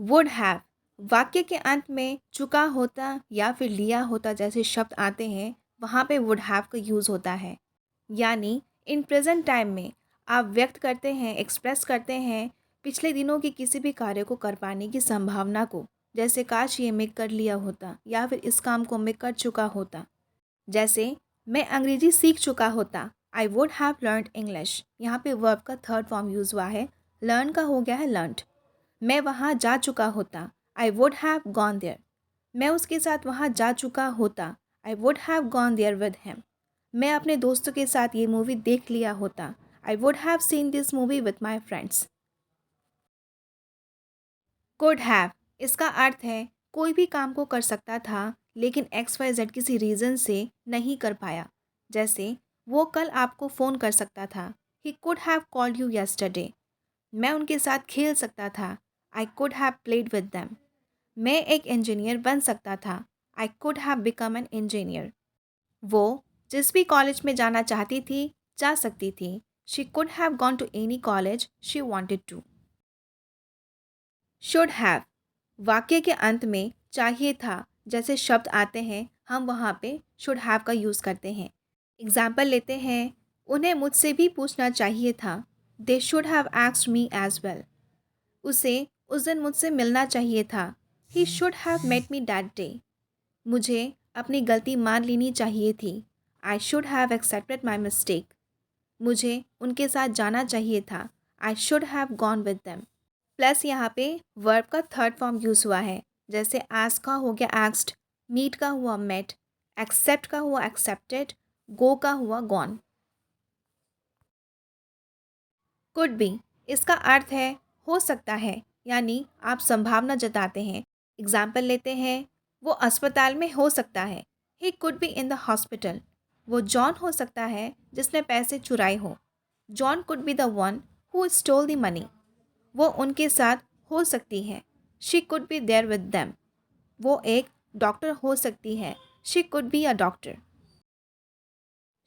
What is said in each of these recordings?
Would have वाक्य के अंत में चुका होता या फिर लिया होता जैसे शब्द आते हैं, वहाँ पे वुड हैव का यूज़ होता है। यानी इन प्रेजेंट टाइम में आप व्यक्त करते हैं, एक्सप्रेस करते हैं पिछले दिनों के किसी भी कार्य को कर पाने की संभावना को, जैसे काश ये मैं कर लिया होता या फिर इस काम को मैं कर चुका होता। जैसे मैं अंग्रेजी सीख चुका होता, I would have learn English. यहाँ पे वर्ब का थर्ड फॉर्म यूज़ हुआ है, लर्न का हो गया है लर्नड। मैं वहाँ जा चुका होता, I would have gone there. मैं उसके साथ वहाँ जा चुका होता, I would have gone there with him. मैं अपने दोस्तों के साथ ये मूवी देख लिया होता, I would have seen this movie with my friends. Could have इसका अर्थ है कोई भी काम को कर सकता था लेकिन एक्स वाई जेड किसी रीज़न से नहीं कर पाया। जैसे वो कल आपको फ़ोन कर सकता था, he could have called you yesterday. मैं उनके साथ खेल सकता था, I could have played with them. मैं एक इंजीनियर बन सकता था, I could have become an engineer. वो जिस भी कॉलेज में जाना चाहती थी जा सकती थी, she could have gone to any college she wanted to. Should have वाक्य के अंत में चाहिए था जैसे शब्द आते हैं, हम वहाँ पे शुड हैव का यूज़ करते हैं। एग्जाम्पल लेते हैं, उन्हें मुझसे भी पूछना चाहिए था, they should have asked me as well. उसे उस दिन मुझसे मिलना चाहिए था, he should have met me that day. मुझे अपनी गलती मान लेनी चाहिए थी, I should have accepted my mistake. मुझे उनके साथ जाना चाहिए था, I should have gone with them. Plus यहाँ पे वर्ब का थर्ड फॉर्म यूज़ हुआ है, जैसे आस्क का हो गया आस्क्ड, मीट का हुआ मेट, एक्सेप्ट का हुआ एक्सेप्टेड, गो का हुआ गॉन। कुड बी इसका अर्थ है हो सकता है, यानी आप संभावना जताते हैं। एग्जाम्पल लेते हैं, वो अस्पताल में हो सकता है, he could be in the hospital. वो जॉन हो सकता है जिसने पैसे चुराए हो, John could be the one who stole the money. वो उनके साथ हो सकती है, she could be there with them. वो एक डॉक्टर हो सकती है, she could be a doctor.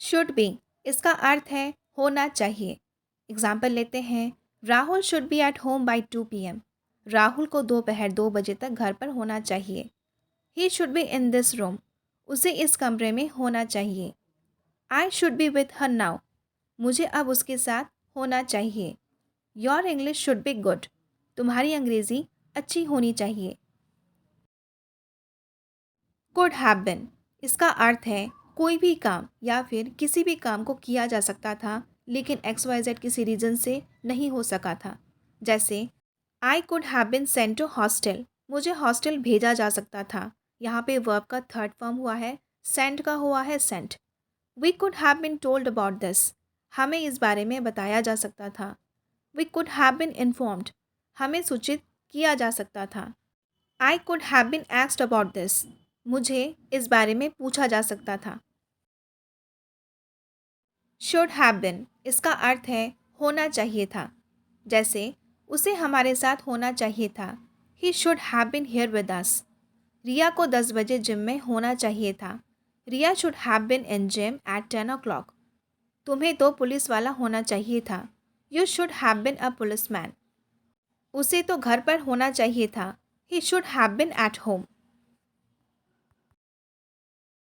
Should be इसका अर्थ है होना चाहिए। एग्जाम्पल लेते हैं, Rahul should be at home by 2 PM। Rahul को दोपहर 2 बजे तक घर पर होना चाहिए। He should be in this room. उसे इस कमरे में होना चाहिए। I should be with her now. मुझे अब उसके साथ होना चाहिए। Your English should be good. तुम्हारी अंग्रेज़ी अच्छी होनी चाहिए। कुड हैव बिन इसका अर्थ है कोई भी काम या फिर किसी भी काम को किया जा सकता था लेकिन एक्स वाई जेड किसी रीज़न से नहीं हो सका था। जैसे I could have been sent to hostel. मुझे हॉस्टल भेजा जा सकता था। यहाँ पे वर्ब का थर्ड फॉर्म हुआ है, सेंड का हुआ है sent. We could have been told about this. हमें इस बारे में बताया जा सकता था। We could have been informed. हमें सूचित किया जा सकता था। I could have been asked about this. मुझे इस बारे में पूछा जा सकता था। शुड हैव बिन इसका अर्थ है होना चाहिए था। जैसे उसे हमारे साथ होना चाहिए था, he should have been here with us. Riya को 10 बजे जिम में होना चाहिए था। Riya should have been in gym at 10 o'clock। तुम्हें तो पुलिस वाला होना चाहिए था, you should have been a police man. उसे तो घर पर होना चाहिए था, he should have been at home.